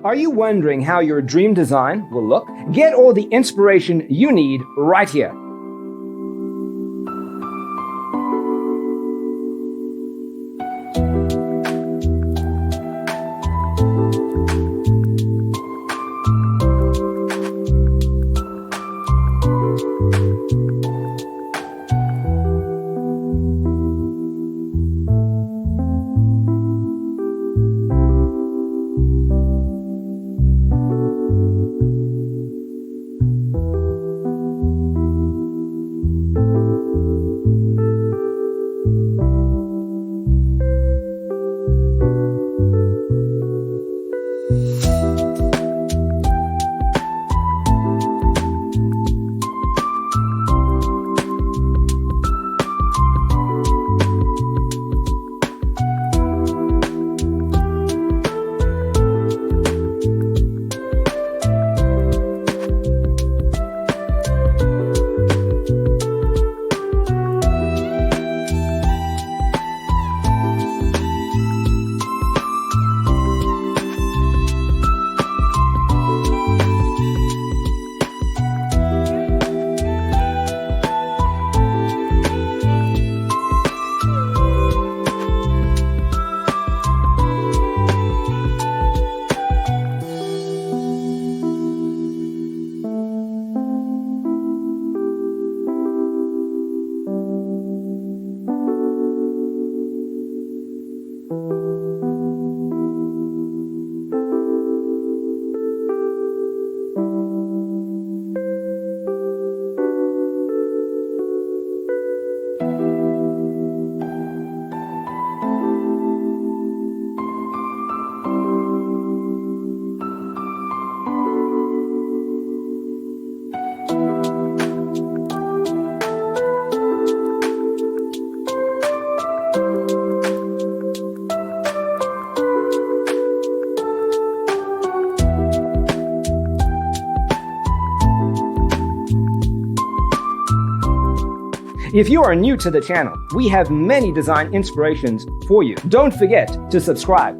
Are you wondering how your dream design will look? Get all the inspiration you need right here. If you are new to the channel, we have many design inspirations for you. Don't forget to subscribe.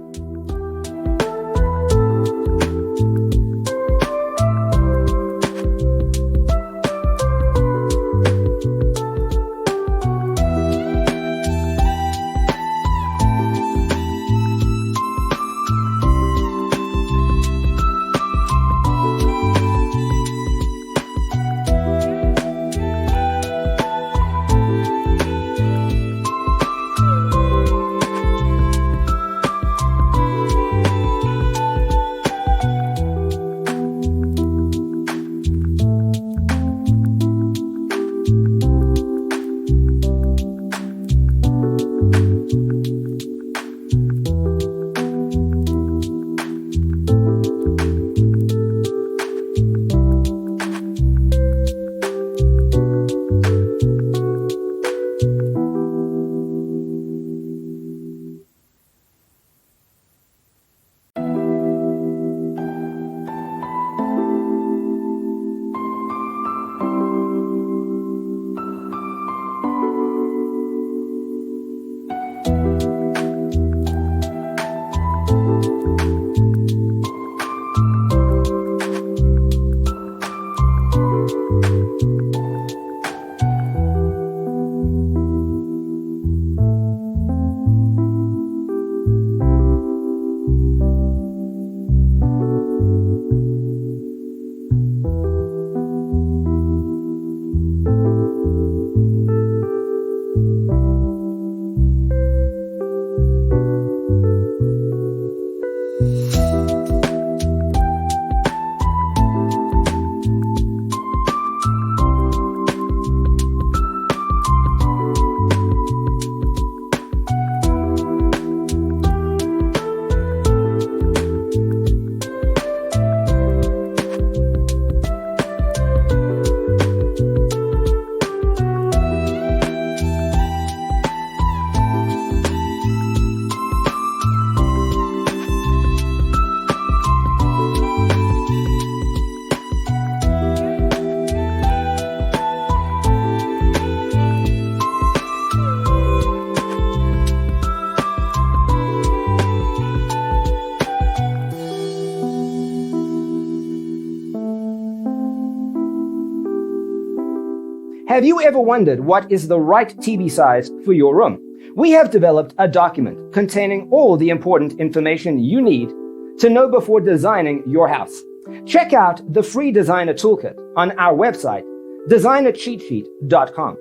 Have you ever wondered what is the right TV size for your room? We have developed a document containing all the important information you need to know before designing your house. Check out the free designer toolkit on our website, designercheatsheet.com.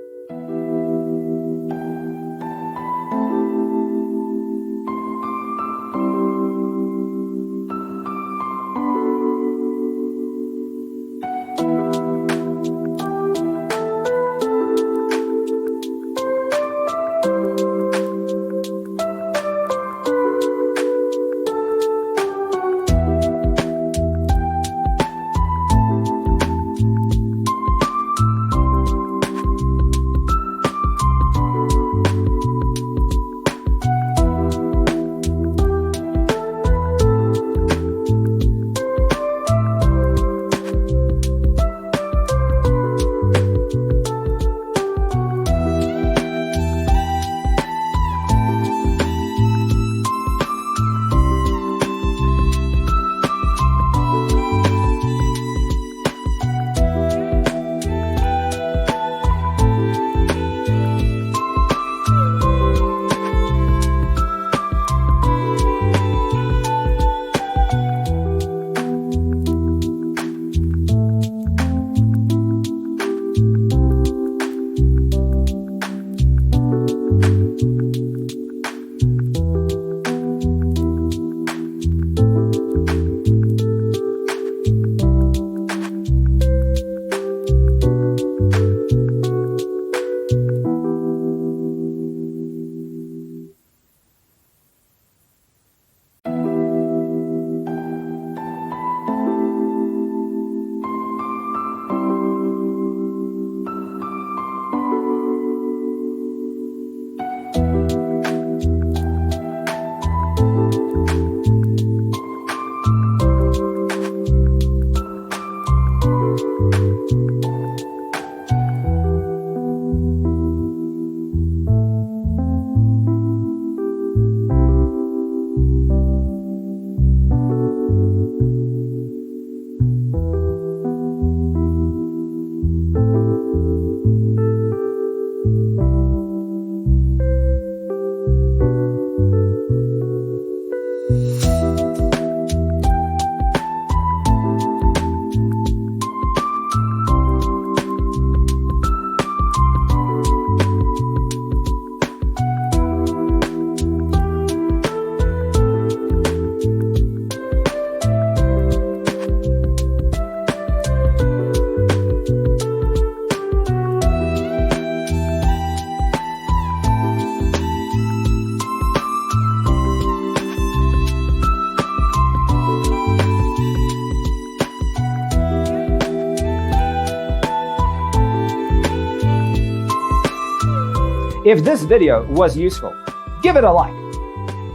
If this video was useful, give it a like.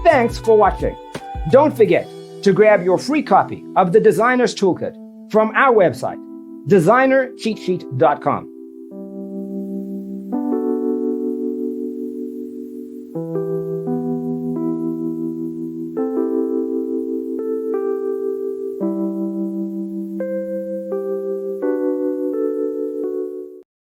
Thanks for watching. Don't forget to grab your free copy of the Designer's Toolkit from our website, designercheatsheet.com.